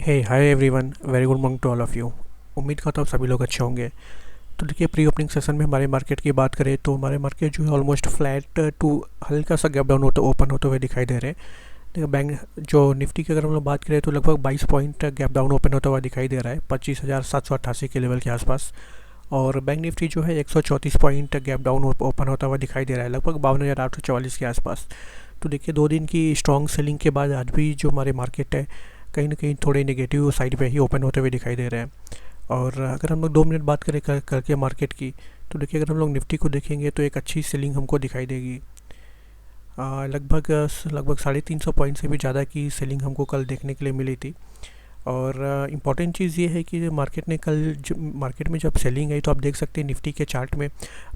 Hey hi everyone, very good morning to all of you. उम्मीद करता हूँ सभी लोग अच्छे होंगे। तो देखिए, प्री ओपनिंग सेशन में हमारे मार्केट की बात करें तो हमारे मार्केट जो है ऑलमोस्ट फ्लैट टू हल्का सा गैप डाउन होते ओपन होते हुए दिखाई दे रहे हैं। देखिए, बैंक जो निफ्टी की अगर हम लोग बात करें तो लगभग 22 पॉइंट गैप डाउन ओपन होता हुआ दिखाई दे रहा है 25,788 के लेवल के आसपास। और बैंक निफ्टी जो है 134 पॉइंट गैप डाउन ओपन होता हुआ दिखाई दे रहा है लगभग 52,844 के आसपास। तो देखिए, 2 दिन की स्ट्रॉन्ग सेलिंग के बाद आज भी जो हमारे मार्केट है कहीं ना कहीं थोड़े नेगेटिव साइड पे ही ओपन होते हुए दिखाई दे रहे हैं। और अगर हम लोग 2 मिनट बात करें करके मार्केट की, तो देखिए अगर हम लोग निफ्टी को देखेंगे तो एक अच्छी सेलिंग हमको दिखाई देगी। लगभग लगभग 350 पॉइंट से भी ज़्यादा की सेलिंग हमको कल देखने के लिए मिली थी। और इम्पॉर्टेंट चीज़ ये है कि मार्केट ने कल मार्केट में जब सेलिंग आई तो आप देख सकते हैं निफ्टी के चार्ट में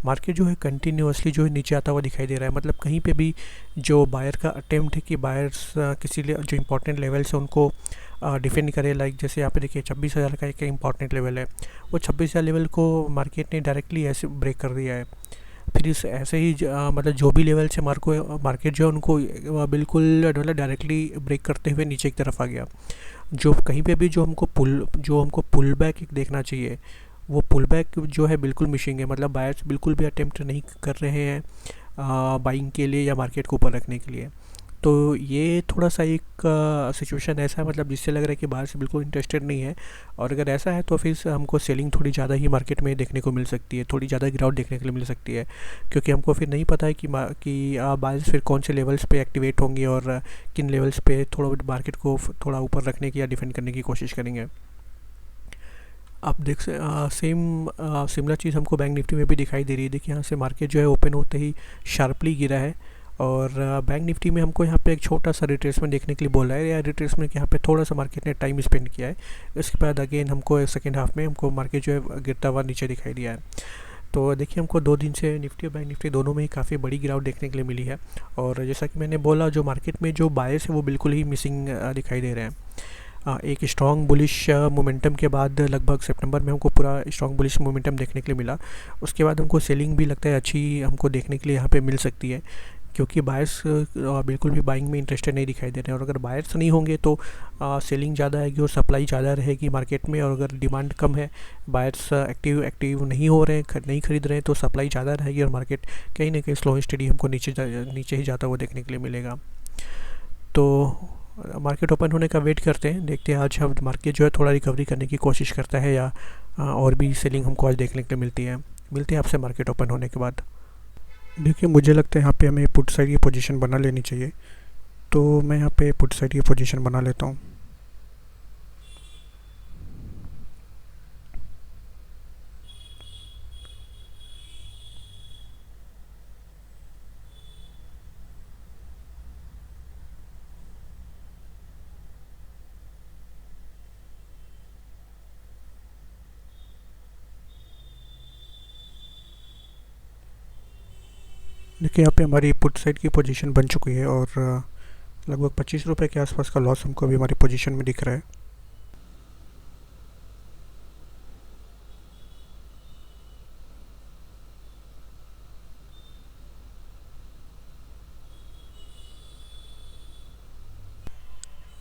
मार्केट जो है कंटिन्यूअसली जो है नीचे आता हुआ दिखाई दे रहा है। मतलब कहीं पे भी जो बायर का अटेम्प्ट है कि बायर्स किसी जो इंपॉर्टेंट लेवल्स है उनको डिफेंड करे। लाइक जैसे यहाँ पे देखिए 26,000 का एक इंपॉर्टेंट लेवल है, वो 26,000 लेवल को मार्केट ने डायरेक्टली ऐसे ब्रेक कर दिया है। फिर इस ऐसे ही मतलब जो भी लेवल से मार्केट जो है उनको बिल्कुल मतलब डायरेक्टली ब्रेक करते हुए नीचे की तरफ आ गया। जो कहीं पे भी जो हमको पुल बैक देखना चाहिए, वो पुल बैक जो है बिल्कुल मिसिंग है। मतलब बायर्स बिल्कुल भी अटेम्प्ट नहीं कर रहे हैं बाइंग के लिए या मार्केट को ऊपर रखने के लिए। तो ये थोड़ा सा एक सिचुएशन ऐसा है मतलब जिससे लग रहा है कि बाहर से बिल्कुल इंटरेस्टेड नहीं है। और अगर ऐसा है तो फिर से हमको सेलिंग थोड़ी ज़्यादा ही मार्केट में देखने को मिल सकती है, थोड़ी ज़्यादा गिरावट देखने के लिए मिल सकती है। क्योंकि हमको फिर नहीं पता है कि बायर्स फिर कौन से लेवल्स पे एक्टिवेट होंगे और किन लेवल्स पे थोड़ा मार्केट को थोड़ा ऊपर रखने की या डिफेंड करने की कोशिश करेंगे। आप सिमिलर चीज़ हमको बैंक निफ्टी में भी दिखाई दे रही है। देखिए, यहाँ से मार्केट जो है ओपन होते ही शार्पली गिरा है। और बैंक निफ्टी में हमको यहाँ पे एक छोटा सा रिट्रेसमेंट देखने के लिए बोला है, या रिट्रेसमेंट के यहाँ पे थोड़ा सा मार्केट ने टाइम स्पेंड किया है। इसके बाद अगेन हमको सेकेंड हाफ में हमको मार्केट जो है गिरता हुआ नीचे दिखाई दिया है। तो देखिए, हमको 2 दिन से निफ्टी और बैंक निफ्टी दोनों में ही काफ़ी बड़ी गिरावट देखने के लिए मिली है। और जैसा कि मैंने बोला, जो मार्केट में जो बायर्स है वो बिल्कुल ही मिसिंग दिखाई दे रहे हैं। एक स्ट्रॉन्ग बुलिश मोमेंटम के बाद लगभग सितंबर में हमको पूरा स्ट्रॉन्ग बुलिश मोमेंटम देखने के लिए मिला। उसके बाद हमको सेलिंग भी लगता है अच्छी हमको देखने के लिए यहाँ पे मिल सकती है। क्योंकि बायर्स बिल्कुल भी बाइंग में इंटरेस्टेड नहीं दिखाई दे रहे हैं। और अगर बायर्स नहीं होंगे तो सेलिंग ज़्यादा आएगी और सप्लाई ज़्यादा रहेगी मार्केट में। और अगर डिमांड कम है, बायर्स एक्टिव नहीं हो रहे हैं, नहीं खरीद रहे हैं, तो सप्लाई ज़्यादा रहेगी और मार्केट कहीं ना कहीं स्लो स्टडी हमको नीचे ही जाता हुआ देखने के लिए मिलेगा। तो मार्केट ओपन होने का वेट करते हैं, देखते हैं आज हम मार्केट जो है थोड़ा रिकवरी करने की कोशिश करता है या और भी सेलिंग हमको आज देखने के लिए मिलती है। मिलते हैं आपसे मार्केट ओपन होने के बाद। देखिए, मुझे लगता है यहाँ पे हमें पुट साइड की पोजीशन बना लेनी चाहिए, तो मैं यहाँ पे पुट साइड की पोजीशन बना लेता हूँ। देखिए, यहाँ पे हमारी पुट साइड की पोजीशन बन चुकी है और लगभग 25 रुपये के आसपास का लॉस हमको अभी हमारी पोजीशन में दिख रहा है।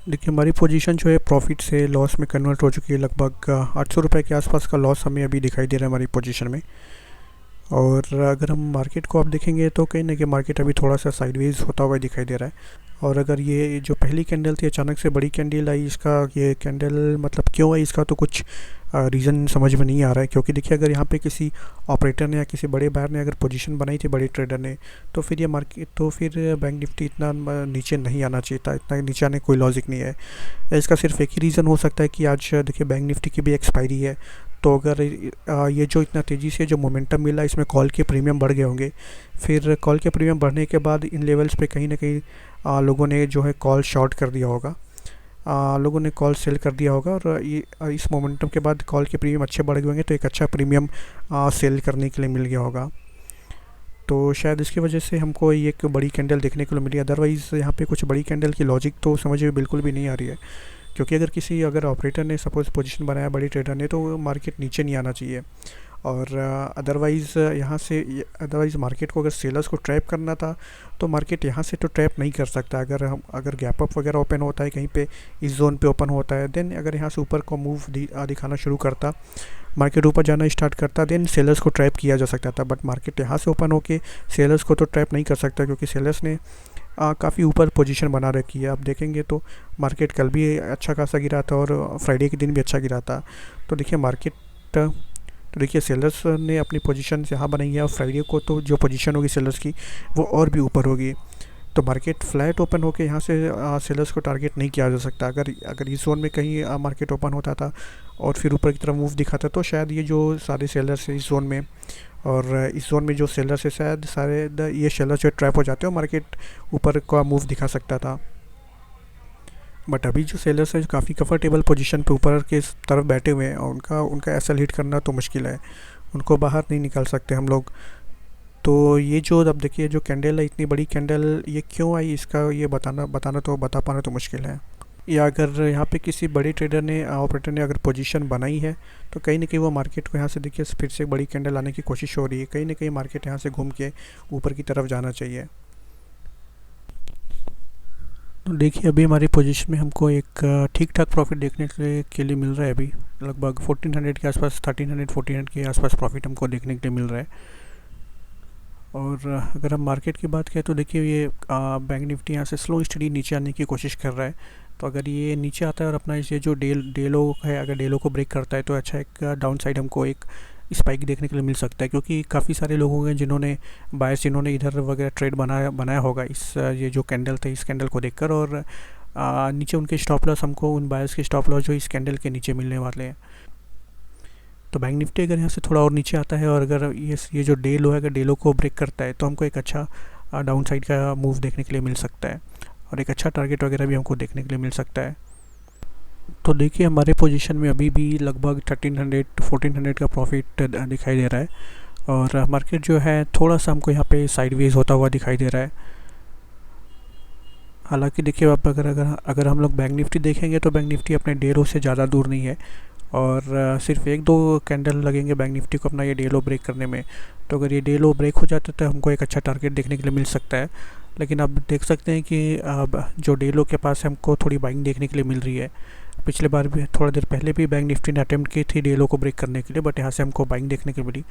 देखिए, हमारी पोजीशन जो है प्रॉफिट से लॉस में कन्वर्ट हो चुकी है। लगभग 800 रुपये के आसपास का लॉस हमें अभी दिखाई दे रहा है हमारी पोजीशन में। और अगर हम मार्केट को आप देखेंगे तो कहीं ना कहीं मार्केट अभी थोड़ा सा साइडवेज होता हुआ दिखाई दे रहा है। और अगर ये जो पहली कैंडल थी अचानक से बड़ी कैंडल आई, इसका ये कैंडल मतलब क्यों आई इसका तो कुछ रीज़न समझ में नहीं आ रहा है। क्योंकि देखिए, अगर यहाँ पे किसी ऑपरेटर ने या किसी बड़े बायर ने अगर पोजीशन बनाई थी, बड़े ट्रेडर ने, तो फिर ये मार्केट तो फिर बैंक निफ्टी इतना नीचे नहीं आना चाहिए था। इतना नीचे आने कोई लॉजिक नहीं है। इसका सिर्फ एक ही रीज़न हो सकता है कि आज देखिए बैंक निफ्टी की भी एक्सपायरी है। तो अगर ये जो इतना तेज़ी से जो मोमेंटम मिला, इसमें कॉल के प्रीमियम बढ़ गए होंगे। फिर कॉल के प्रीमियम बढ़ने के बाद इन लेवल्स पे कहीं ना कहीं लोगों ने जो है कॉल शॉर्ट कर दिया होगा, लोगों ने कॉल सेल कर दिया होगा। और ये इस मोमेंटम के बाद कॉल के प्रीमियम अच्छे बढ़ गए होंगे, तो एक अच्छा प्रीमियम सेल करने के लिए मिल गया होगा। तो शायद इसकी वजह से हमको ये एक बड़ी कैंडल देखने को मिली। अदरवाइज़ यहाँ पे कुछ बड़ी कैंडल की लॉजिक तो समझ में बिल्कुल भी नहीं आ रही है। क्योंकि अगर ऑपरेटर ने सपोज़ पोजीशन बनाया, बड़ी ट्रेडर ने, तो मार्केट नीचे नहीं आना चाहिए। और अदरवाइज़ मार्केट को अगर सेलर्स को ट्रैप करना था तो मार्केट यहाँ से तो ट्रैप नहीं कर सकता। अगर गैप अप वगैरह ओपन होता है कहीं पे इस जोन पे ओपन होता है, देन अगर यहाँ से ऊपर को मूव दिखाना शुरू करता, मार्केट ऊपर जाना स्टार्ट करता, देन सेलर्स को ट्रैप किया जा सकता था। बट मार्केट यहाँ से ओपन होके सेलर्स को तो ट्रैप नहीं कर सकता, क्योंकि सेलर्स ने काफ़ी ऊपर पोजीशन बना रखी है। आप देखेंगे तो मार्केट कल भी अच्छा खासा गिरा था और फ्राइडे के दिन भी अच्छा गिरा था। तो देखिए सेलर्स ने अपनी पोजीशन यहाँ बनाई है, और फ्राइडे को तो जो पोजीशन होगी सेलर्स की वो और भी ऊपर होगी। तो मार्केट फ्लैट ओपन होके यहाँ से सेलर्स को टारगेट नहीं किया जा सकता। अगर इस जोन में कहीं मार्केट ओपन होता था और फिर ऊपर की तरफ मूव दिखाता, तो शायद ये जो सारे सेलर्स हैं इस जोन में, और इस जोन में जो सेलर्स है शायद ये सेलर्स जो ट्रैप हो जाते हैं और मार्केट ऊपर का मूव दिखा सकता था। बट अभी जो सेलर्स है जो काफ़ी कंफर्टेबल पोजीशन पे ऊपर के तरफ बैठे हुए हैं, और उनका एसएल हिट करना तो मुश्किल है, उनको बाहर नहीं निकाल सकते हम लोग। तो ये जो अब देखिए जो कैंडल है, इतनी बड़ी कैंडल ये क्यों आई, इसका ये बता पाना तो मुश्किल है। या अगर यहाँ पे किसी बड़े ऑपरेटर ने अगर पोजीशन बनाई है, तो कहीं ना कहीं वो मार्केट को यहाँ से देखिए फिर से बड़ी कैंडल लाने की कोशिश हो रही है। कहीं ना कहीं मार्केट यहाँ से घूम के ऊपर की तरफ जाना चाहिए। तो देखिए अभी हमारी पोजीशन में हमको एक ठीक ठाक प्रॉफिट देखने के लिए मिल रहा है। अभी लगभग 1400 के आसपास, 1300 1400 के आसपास प्रॉफिट हमको देखने के लिए मिल रहा है। और अगर हम मार्केट की बात करें तो देखिए ये बैंक निफ्टी यहाँ से स्लो स्टडी नीचे आने की कोशिश कर रहा है। तो अगर ये नीचे आता है और अपना ये जो डेलो है, अगर डेलो को ब्रेक करता है तो अच्छा एक डाउन साइड हमको एक स्पाइक देखने के लिए मिल सकता है। क्योंकि काफ़ी सारे लोग होंगे जिन्होंने इधर वगैरह ट्रेड बनाया होगा ये जो कैंडल थे इस कैंडल को देखकर, और नीचे उनके स्टॉप लॉस हमको उन बायर्स के स्टॉप लॉस जो इस कैंडल के नीचे मिलने वाले हैं। तो बैंक निफ्टी अगर यहाँ से थोड़ा और नीचे आता है और अगर ये जो डे लो है अगर डे लो को ब्रेक करता है, तो हमको एक अच्छा डाउन साइड का मूव देखने के लिए मिल सकता है, और एक अच्छा टारगेट वगैरह भी हमको देखने के लिए मिल सकता है। तो देखिए हमारे पोजीशन में अभी भी लगभग 1300 1400 का प्रॉफिट दिखाई दे रहा है, और मार्केट जो है थोड़ा सा हमको यहाँ पे साइडवेज होता हुआ दिखाई दे रहा है। हालांकि देखिए आप अगर हम लोग बैंक निफ्टी देखेंगे तो बैंक निफ्टी अपने डे लो से ज़्यादा दूर नहीं है, और सिर्फ एक दो कैंडल लगेंगे बैंक निफ्टी को अपना ये डे लो ब्रेक करने में। तो अगर ये डे लो ब्रेक हो जाता है तो हमको एक अच्छा टारगेट देखने के लिए मिल सकता है। लेकिन अब देख सकते हैं कि अब जो डे लो के पास हमको थोड़ी बाइंग देखने के लिए मिल रही है। पिछले बार भी थोड़ा देर पहले भी बैंक निफ्टी ने अटेम्प्ट की थी डे लो को ब्रेक करने के लिए, बट यहाँ से हमको बाइंग देखने के लिए मिली।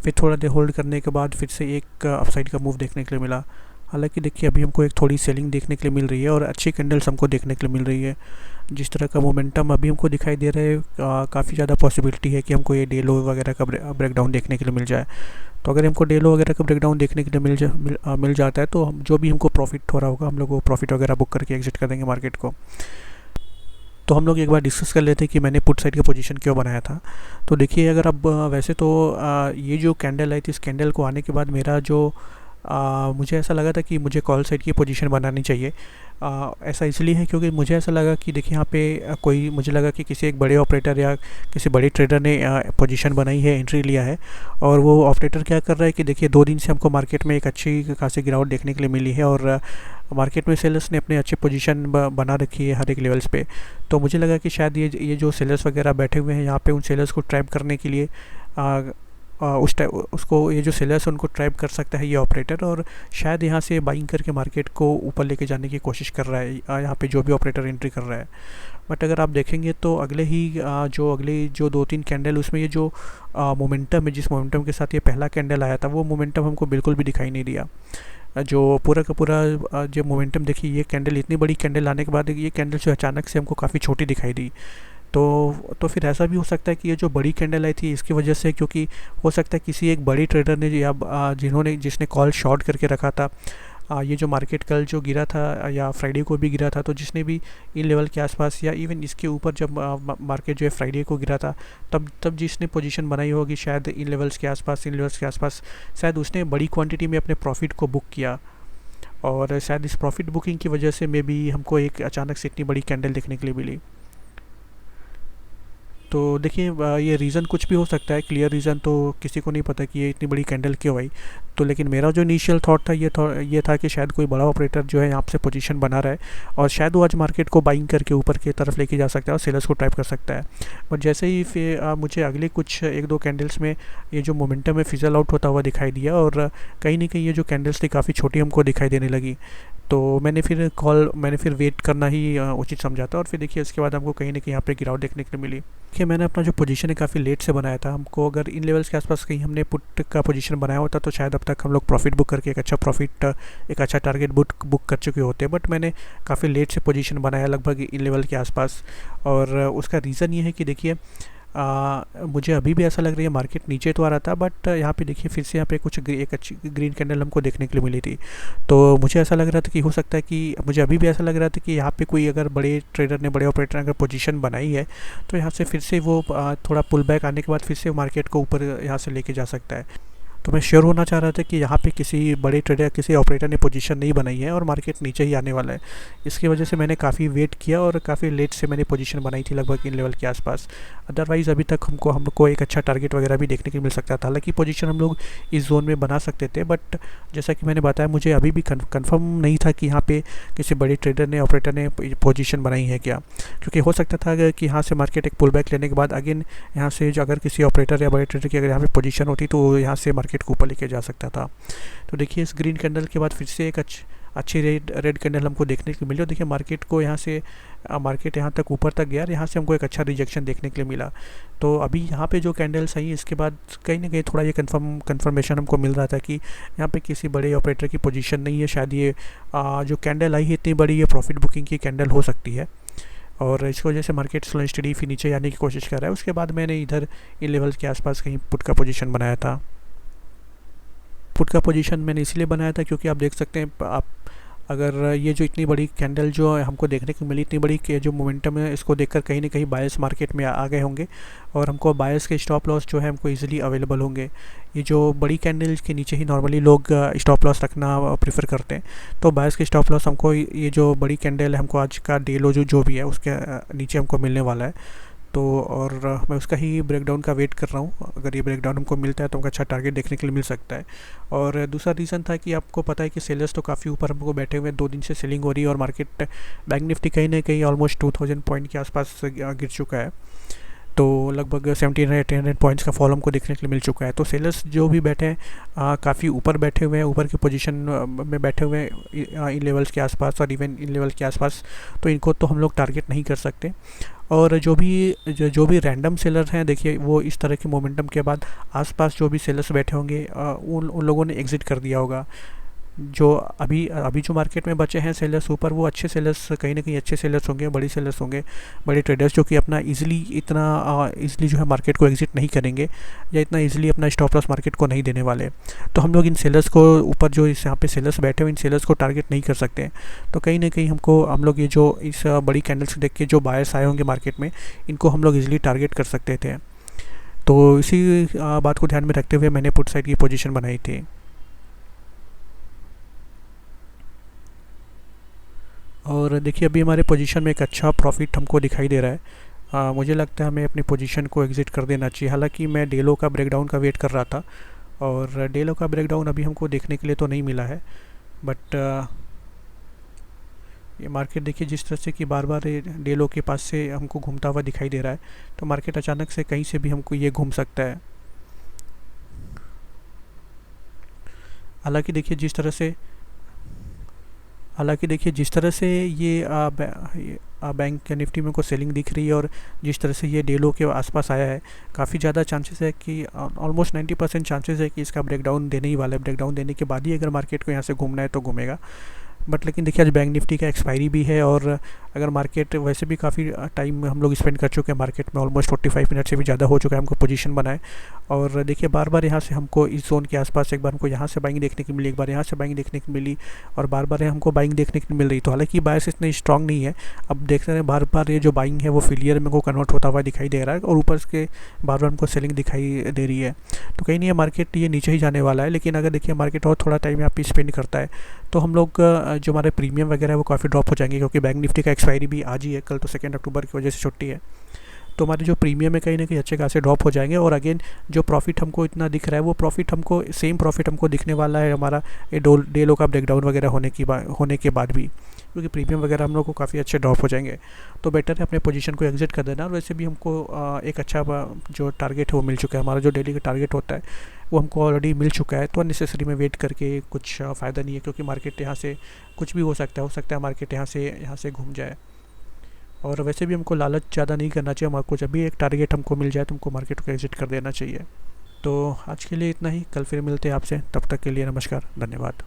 फिर थोड़ा देर होल्ड करने के बाद फिर से एक अपसाइड का मूव देखने के लिए मिला। हालांकि देखिए अभी हमको एक थोड़ी सेलिंग देखने के लिए मिल रही है और अच्छी कैंडल्स हमको देखने के लिए मिल रही है। जिस तरह का मोमेंटम अभी हमको दिखाई दे रहा है, काफ़ी ज़्यादा पॉसिबिलिटी है कि हमको ये डे लो वगैरह का ब्रेकडाउन देखने के लिए मिल जाए। तो अगर हमको डे लो वगैरह का ब्रेकडाउन देखने के लिए मिल जाता है, तो हम जो भी हमको प्रॉफिट हो रहा होगा हम लोग वो प्रॉफिट वगैरह बुक करके एग्जिट कर देंगे मार्केट को। तो हम लोग एक बार डिस्कस कर लेते हैं कि मैंने पुट साइड का पोजीशन क्यों बनाया था। तो देखिए अगर अब वैसे तो ये जो कैंडल आई थी, इस कैंडल को आने के बाद मेरा जो मुझे ऐसा लगा था कि मुझे कॉल साइड की पोजीशन बनानी चाहिए। ऐसा इसलिए है क्योंकि मुझे ऐसा लगा कि देखिए यहाँ पे मुझे लगा कि किसी एक बड़े ऑपरेटर या किसी बड़े ट्रेडर ने पोजीशन बनाई है, एंट्री लिया है, और वो ऑपरेटर क्या कर रहा है कि देखिए 2 दिन से हमको मार्केट में एक अच्छी खासी गिरावट देखने के लिए मिली है, और मार्केट में सेलर्स ने अपने अच्छी पोजीशन बना रखी है हर एक लेवल्स पे। तो मुझे लगा कि शायद ये जो सेलर्स वगैरह बैठे हुए हैं यहाँ पे, उन सेलर्स को ट्रैप करने के लिए उसको ये जो सेलर्स है उनको ट्रैप कर सकता है ये ऑपरेटर, और शायद यहाँ से बाइंग करके मार्केट को ऊपर लेके जाने की कोशिश कर रहा है यहाँ पे जो भी ऑपरेटर एंट्री कर रहा है। बट अगर आप देखेंगे तो अगले जो 2-3 कैंडल, उसमें ये जो मोमेंटम है, जिस मोमेंटम के साथ ये पहला कैंडल आया था, वो मोमेंटम हमको बिल्कुल भी दिखाई नहीं दिया। जो पूरा का पूरा जो मोमेंटम देखिए, ये कैंडल इतनी बड़ी कैंडल आने के बाद ये कैंडल जो अचानक से हमको काफ़ी छोटी दिखाई दी। तो फिर ऐसा भी हो सकता है कि ये जो बड़ी कैंडल आई थी इसकी वजह से, क्योंकि हो सकता है किसी एक बड़ी ट्रेडर ने या जिसने कॉल शॉर्ट करके रखा था, ये जो मार्केट कल जो गिरा था या फ्राइडे को भी गिरा था, तो जिसने भी इन लेवल के आसपास या इवन इसके ऊपर जब मार्केट जो है फ्राइडे को गिरा था, तब जिसने पोजीशन बनाई होगी शायद इन लेवल्स के आसपास शायद उसने बड़ी क्वांटिटी में अपने प्रॉफिट को बुक किया, और शायद इस प्रॉफिट बुकिंग की वजह से मे बी हमको एक अचानक से इतनी बड़ी कैंडल देखने के लिए मिली। तो देखिए ये रीज़न कुछ भी हो सकता है, क्लियर रीज़न तो किसी को नहीं पता कि ये इतनी बड़ी कैंडल क्यों आई। तो लेकिन मेरा जो इनिशियल थॉट था ये था कि शायद कोई बड़ा ऑपरेटर जो है यहाँ से पोजीशन बना रहा है और शायद वो आज मार्केट को बाइंग करके ऊपर की तरफ लेके जा सकता है और सेलर्स को ट्रैप कर सकता है। बट जैसे ही फिर मुझे अगले कुछ एक दो कैंडल्स में ये जो मोमेंटम है फिजल आउट होता हुआ दिखाई दिया और कहीं ना कहीं ये जो कैंडल्स थी काफ़ी छोटी हमको दिखाई देने लगी। तो मैंने फिर वेट करना ही उचित समझा था और फिर देखिए उसके बाद हमको कहीं ना कहीं यहाँ पे गिरावट देखने को मिली। देखिए मैंने अपना जो पोजीशन है काफ़ी लेट से बनाया था। हमको अगर इन लेवल्स के आसपास कहीं हमने पुट का पोजीशन बनाया होता तो शायद अब तक हम लोग प्रॉफिट बुक करके एक अच्छा टारगेट बुक कर चुके होते। बट मैंने काफ़ी लेट से पोजीशन बनाया लगभग इन लेवल के आसपास और उसका रीज़न ये है कि देखिए मुझे अभी भी ऐसा लग रही है मार्केट नीचे तो आ रहा था बट यहाँ पे देखिए फिर से यहाँ पे एक अच्छी ग्रीन कैंडल हमको देखने के लिए मिली थी। तो मुझे ऐसा लग रहा था कि हो सकता है कि मुझे अभी भी ऐसा लग रहा था कि यहाँ पे कोई अगर बड़े ट्रेडर ने बड़े ऑपरेटर ने अगर पोजीशन बनाई है तो यहाँ से फिर से वो थोड़ा पुल बैक आने के बाद फिर से मार्केट को ऊपर यहाँ से लेके जा सकता है। तो मैं श्योर होना चाह रहा था कि यहाँ पे किसी बड़े ट्रेडर किसी ऑपरेटर ने पोजीशन नहीं बनाई है और मार्केट नीचे ही आने वाला है। इसकी वजह से मैंने काफ़ी वेट किया और काफ़ी लेट से मैंने पोजीशन बनाई थी लगभग इन लेवल के आसपास। अदरवाइज़ अभी तक हमको एक अच्छा टारगेट वगैरह भी देखने को मिल सकता था। हालांकि पोजीशन हम लोग इस जोन में बना सकते थे बट जैसा कि मैंने बताया मुझे अभी भी कन्फर्म नहीं था कि यहाँ पे किसी बड़े ट्रेडर ने ऑपरेटर ने पोजीशन बनाई है क्या, क्योंकि हो सकता था कि यहाँ से मार्केट एक पुल बैक लेने के बाद अगेन यहाँ से जो अगर किसी ऑपरेटर या बड़े ट्रेडर की अगर यहाँ पे पोजीशन होती तो यहाँ से मार्केट को ऊपर लेके जा सकता था। तो देखिए इस ग्रीन कैंडल के बाद फिर से एक अच्छी रेड कैंडल हमको देखने को मिली और देखिए मार्केट को यहाँ से मार्केट यहाँ तक ऊपर तक गया और यहाँ से हमको एक अच्छा रिजेक्शन देखने के लिए मिला। तो अभी यहाँ पे जो कैंडल्स आई इसके बाद कहीं ना कहीं थोड़ा ये कंफर्मेशन हमको मिल रहा था कि यहाँ पे किसी बड़े ऑपरेटर की पोजीशन नहीं है। शायद ये जो कैंडल आई है इतनी बड़ी ये प्रॉफिट बुकिंग की कैंडल हो सकती है और इस वजह से मार्केट स्लो एंड स्टडी फिर नीचे आने की कोशिश कर रहा है। उसके बाद मैंने इधर इन लेवल के आसपास कहीं पुट का पोजीशन बनाया था। पुट का पोजीशन मैंने इसलिए बनाया था क्योंकि आप देख सकते हैं आप अगर ये जो इतनी बड़ी कैंडल जो हमको देखने को मिली इतनी बड़ी जो मोमेंटम है इसको देखकर कहीं ना कहीं बायर्स मार्केट में आ गए होंगे और हमको बायर्स के स्टॉप लॉस जो है हमको इजीली अवेलेबल होंगे। ये जो बड़ी कैंडल के नीचे ही नॉर्मली लोग स्टॉप लॉस रखना प्रेफर करते हैं। तो बायर्स के स्टॉप लॉस हमको ये जो बड़ी कैंडल है हमको आज का डे लो जो भी है उसके नीचे हमको मिलने वाला है। तो और मैं उसका ही ब्रेकडाउन का वेट कर रहा हूँ। अगर ये ब्रेकडाउन हमको मिलता है तो हमको अच्छा टारगेट देखने के लिए मिल सकता है। और दूसरा रीज़न था कि आपको पता है कि सेलर्स तो काफ़ी ऊपर हमको बैठे हुए 2 दिन से सेलिंग हो रही है और मार्केट बैंक निफ्टी कहीं ना कहीं ऑलमोस्ट 2000 पॉइंट के आसपास गिर चुका है। तो लगभग 1700-1800 पॉइंट्स का फॉल हमको देखने के लिए मिल चुका है। तो सेलर्स जो भी बैठे हैं काफ़ी ऊपर बैठे हुए हैं, ऊपर की पोजीशन में बैठे हुए हैं इन लेवल्स के आसपास और इवन इन लेवल के आसपास। तो इनको तो हम लोग टारगेट नहीं कर सकते। और जो भी रैंडम सेलर हैं देखिए वो इस तरह के मोमेंटम के बाद आसपास जो भी सेलर्स बैठे होंगे उन लोगों ने एग्ज़िट कर दिया होगा। जो अभी जो मार्केट में बचे हैं सेलर्स ऊपर वो अच्छे सेलर्स कहीं ना कहीं अच्छे सेलर्स होंगे, बड़ी सेलर्स होंगे, बड़े ट्रेडर्स जो कि अपना इजीली जो है मार्केट को एग्जिट नहीं करेंगे या इतना इजीली अपना स्टॉप लॉस मार्केट को नहीं देने वाले। तो हम लोग इन सेलर्स को ऊपर जो इस यहाँ पे सेलर्स बैठे हुए इन सेलर्स को टारगेट नहीं कर सकते। तो कहीं ना कहीं हम लोग ये जो इस बड़ी कैंडल्स देख के जो बायर्स आए होंगे मार्केट में इनको हम लोग ईजिली टारगेट कर सकते थे। तो इसी बात को ध्यान में रखते हुए मैंने पुट साइड की पोजीशन बनाई थी। और देखिए अभी हमारे पोजीशन में एक अच्छा प्रॉफिट हमको दिखाई दे रहा है। मुझे लगता है हमें अपनी पोजीशन को एग्ज़िट कर देना चाहिए। हालांकि मैं डेलो का ब्रेकडाउन का वेट कर रहा था और डेलो का ब्रेकडाउन अभी हमको देखने के लिए तो नहीं मिला है। बट ये मार्केट देखिए जिस तरह से कि बार बार डेलो के पास से हमको घूमता हुआ दिखाई दे रहा है। तो मार्केट अचानक से कहीं से भी हमको ये घूम सकता है। हालांकि देखिए जिस तरह से ये बैंक निफ्टी में को सेलिंग दिख रही है और जिस तरह से ये डेलो के आसपास आया है काफ़ी ज़्यादा चांसेस है कि ऑलमोस्ट 90% चांसेस है कि इसका ब्रेकडाउन देने ही वाला है। ब्रेकडाउन देने के बाद ही अगर मार्केट को यहाँ से घूमना है तो घूमेगा। बट लेकिन देखिए आज बैंक निफ्टी का एक्सपायरी भी है और अगर मार्केट वैसे भी काफ़ी टाइम हम लोग स्पेंड कर चुके हैं मार्केट में, ऑलमोस्ट 45 मिनट से भी ज़्यादा हो चुका है हमको पोजीशन बनाए। और देखिए बार बार यहाँ से हमको इस जोन के आसपास एक बार हमको यहाँ से बाइंग देखने को मिली, एक बार यहाँ से बाइंग देखने को मिली और बार बार हमको बाइंग देखने को मिल रही। तो हालांकि बायर्स इतने स्ट्रॉन्ग नहीं है। अब देख रहे हैं बार बार ये जो बाइंग है वो फेलियर में को कन्वर्ट होता हुआ दिखाई दे रहा है और ऊपर के बार बार हमको सेलिंग दिखाई दे रही है। तो कहीं नहीं है मार्केट ये नीचे ही जाने वाला है। लेकिन अगर देखिए मार्केट और थोड़ा टाइम यहाँ पे स्पेंड करता है तो हम लोग जो हमारे प्रीमियम वगैरह है वो काफ़ी ड्रॉप हो जाएंगे, क्योंकि बैंक निफ्टी का एक्सपायरी भी आज ही है। कल तो 2 अक्टूबर की वजह से छुट्टी है। तो हमारे जो प्रीमियम है कहीं ना कहीं अच्छे खासे ड्रॉप हो जाएंगे। और अगेन जो प्रॉफिट हमको इतना दिख रहा है वो प्रॉफिट हमको सेम प्रॉफिट हमको दिखने वाला है हमारा ये डे लो का ब्रेकडाउन वगैरह होने के बाद भी, क्योंकि प्रीमियम वगैरह हम लोग को काफ़ी अच्छे ड्रॉप हो जाएंगे। तो बेटर है अपने पोजीशन को एग्जिट कर देना। और वैसे भी हमको एक अच्छा जो टारगेट है वो मिल चुका है, हमारा जो डेली का टारगेट होता है वो हमको ऑलरेडी मिल चुका है। तो अननेसेसरी में वेट करके कुछ फ़ायदा नहीं है, क्योंकि मार्केट यहाँ से कुछ भी हो सकता है मार्केट यहाँ से घूम जाए। और वैसे भी हमको लालच ज़्यादा नहीं करना चाहिए, हमको जब भी एक टारगेट हमको मिल जाए तो हमको मार्केट को एग्जिट कर देना चाहिए। तो आज के लिए इतना ही, कल फिर मिलते हैं आपसे, तब तक के लिए नमस्कार, धन्यवाद।